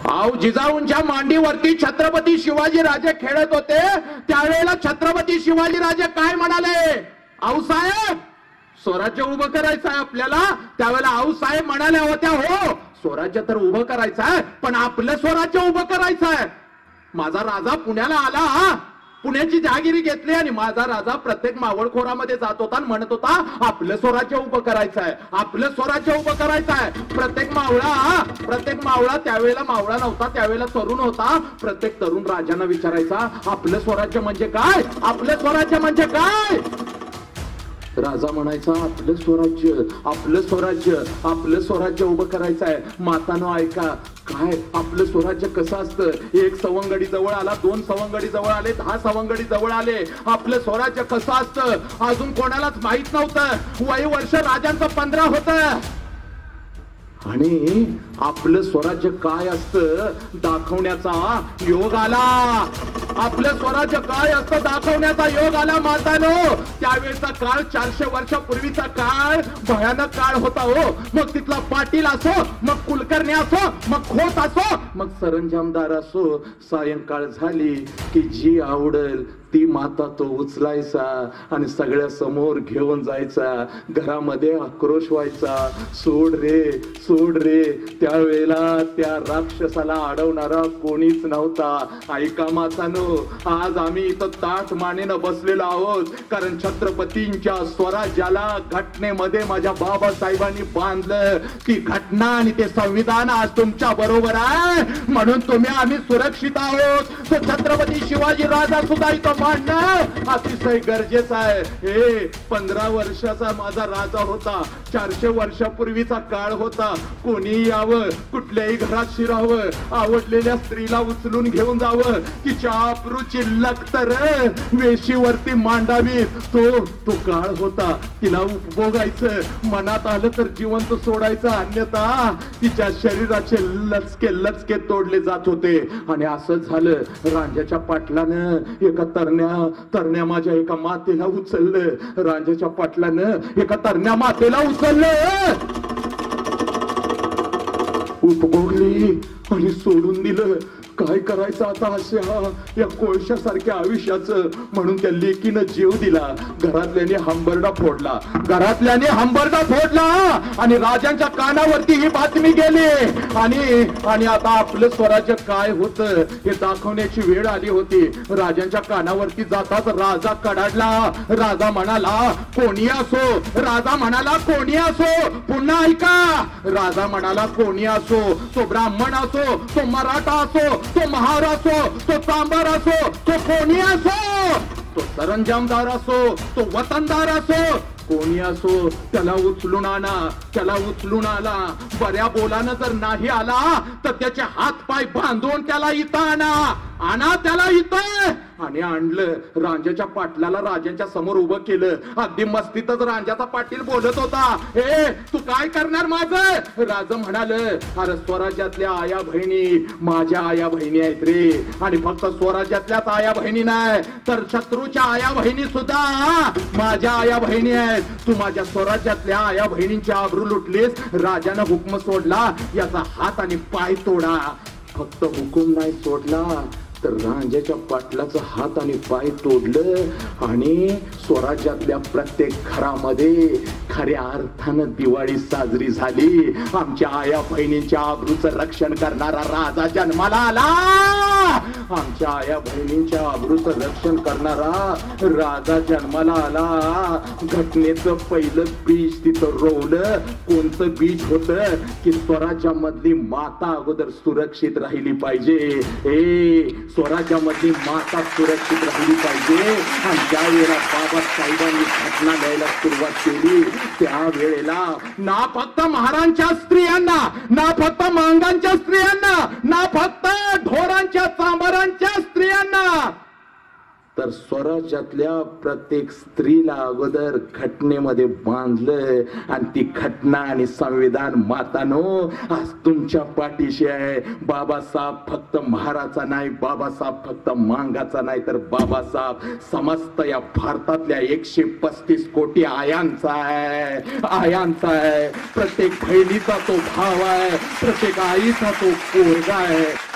अहो जिजाऊंच्या मांडीवरती छत्रपती शिवाजी राजे खेळत होते त्यावेळेला छत्रपती शिवाजी राजे काय म्हणाले? आऊसाहेब स्वराज्य उभं करायचं आहे आपल्याला. त्यावेळेला आऊसाहेब म्हणाल्या होत्या हो स्वराज्य तर उभं करायचं आहे पण आपलं स्वराज्य उभं करायचं आहे. माझा राजा पुण्याला आला, पुण्याची जहागिरी घेतली आणि माझा राजा प्रत्येक मावळखोरामध्ये जात होता आणि म्हणत होता आपलं स्वराज्य उभं करायचं आहे, आपलं स्वराज्य उभं करायचं आहे. प्रत्येक मावळा त्यावेळेला मावळा नव्हता, त्यावेळेला तरुण होता. प्रत्येक तरुण राजांना विचारायचा आपलं स्वराज्य म्हणजे काय, आपलं स्वराज्य म्हणजे काय. राजा म्हणायचा आपलं स्वराज्य, आपलं स्वराज्य, आपलं स्वराज्य उभं करायचं आहे. मातानो ऐका काय आपलं स्वराज्य कसं असतं. एक सवंगडी जवळ आला, 2 सवंगडी जवळ आले, 10 सवंगडी जवळ आले. आपलं स्वराज्य कसं असतं अजून कोणालाच माहित नव्हतं. वय वर्ष राजांचं 15 होतं आणि आपलं स्वराज्य काय असतं दाखवण्याचा योग आला. आपलं स्वराज्य काय असतं दाखवण्याचा योग आला. मातानो त्यावेळेचा काळ 400 वर्षापूर्वीचा काळ भयानक काळ होता हो. मग तिथला पाटील असो, मग कुलकर्णी असो, मग खोत असो, मग सरंजामदार असो, सायंकाळ झाली की जी आवडेल ती माता तो उचलायचा आणि सगळ्या समोर घेऊन जायचा. घरामध्ये आक्रोश व्हायचा सोड रे सोड रे. त्यावेळेला त्या राक्षसाला अडवणारा कोणीच नव्हता. ऐका मातानो आज आम्ही इथं ताठ मानेनं बसलेलो आहोत कारण छत्रपतींच्या स्वराज्याला घटनेमध्ये माझ्या बाबासाहेबांनी बांधलं. ती घटना आणि ते संविधान आज तुमच्या बरोबर आहे म्हणून तुम्ही आम्ही सुरक्षित आहोत. तो छत्रपती शिवाजी राजा सुद्धा इथं मांडणं अतिशय गरजेचं आहे. हे 15 वर्षाचा माझा राजा होता, 400 वर्षापूर्वीचा काळ होता. कोणी यावं, कुठल्याही घरात शिरावं, आवडलेल्या स्त्रीला उचलून घेऊन जावं, तिच्या अप्रूची लखतर वेशीवरती मांडावी. तो काळ होता. तिला उपभोगायचं, मनात आलं तर जिवंत सोडायचं, अन्यथा तिच्या शरीराचे लचके तोडले जात होते. आणि असं झालं रांजाच्या पाटलानं एका तरण्या माझ्या एका मातेला उचललं. रांजाच्या पाटलानं एका तरण्या मातेला उचललं, उपभोगली आणि सोडून दिलं. काय करायचं आता अशा या कोळशासारख्या आयुष्याचं. म्हणून त्या लेकीनं जीव दिला. घरातल्याने हंबरडा फोडला आणि राजांच्या कानावरती ही बातमी गेली. आणि आता आपलं स्वराज्य काय होतं हे दाखवण्याची वेळ आली होती. राजांच्या कानावरती जाताच राजा कडाडला. राजा म्हणाला कोणी असो, राजा म्हणाला कोणी असो. पुन्हा ऐका, राजा म्हणाला कोणी असो, तो ब्राह्मण असो, तो मराठा असो, तो महार असो, तो चांभार असो, तो कोणी असो, तो सरंजामदार असो, तो वतनदार असो, कोणी असो, त्याला उचलून आणा. त्याला उचलून आला. बऱ्या बोलानं जर नाही आला तर त्याचे हात पाय बांधून त्याला इथं आणा त्याला इथं. आणि आणलं. रांजाच्या पाटलाला राजांच्या समोर उभं केलं. अगदी मस्तीतच रांजाचा पाटील बोलत होता, हे तू काय करणार माझं? राजा म्हणाल अरे स्वराज्यातल्या आया बहिणी माझ्या आया बहिणी आहेत रे. आणि फक्त स्वराज्यातल्याच आया बहिणी नाही तर शत्रूच्या आया बहिणी सुद्धा माझ्या आया बहिणी आहेत. तू माझ्या स्वराज्यातल्या आया बहिणींची आबरू लुटलीस. राजानं हुकम सोडला याचा हात आणि पाय तोडा. फक्त हुकूम नाही सोडला तर रांजाच्या पाटलाचा हात आणि पाय तोडलं. आणि स्वराज्यातल्या प्रत्येक घरामध्ये खऱ्या अर्थानं दिवाळी साजरी झाली. आमच्या आया बहिणींच्या आबरूचं रक्षण करणारा राजा जन्माला आला. आमच्या आया बहिणींच्या आबरूचं रक्षण करणारा राजा जन्माला आला. घटनेचं पहिलं बीज तिथं रोवलं. कोणतं बीज होतं की स्वराज्यामधली माता अगोदर सुरक्षित राहिली पाहिजे. स्वराज्यामधली माता सुरक्षित राहिली पाहिजे. आणि ज्या वेळेला बाबासाहेबांनी घटना लिहायला सुरुवात केली त्यावेळेला ना फक्त महारांच्या स्त्रियांना, ना फक्त मांगांच्या स्त्रियांना, ना फक्त ढोरांच्या चांभारांच्या स्त्रियांना तर स्वराज्यातल्या प्रत्येक स्त्रीला अगोदर घटनेमध्ये बांधलंय आणि ती घटना आणि संविधान मातानो आज तुमच्या पाठीशी आहे. बाबासाहेब फक्त महाराचा नाही, बाबासाहेब फक्त मांगाचा नाही, तर बाबासाहेब समस्त या भारतातल्या 135 कोटी आयांचा आहे, आयांचा आहे. प्रत्येक बहिणीचा तो भाव आहे, प्रत्येक आईचा तो पोरगा आहे.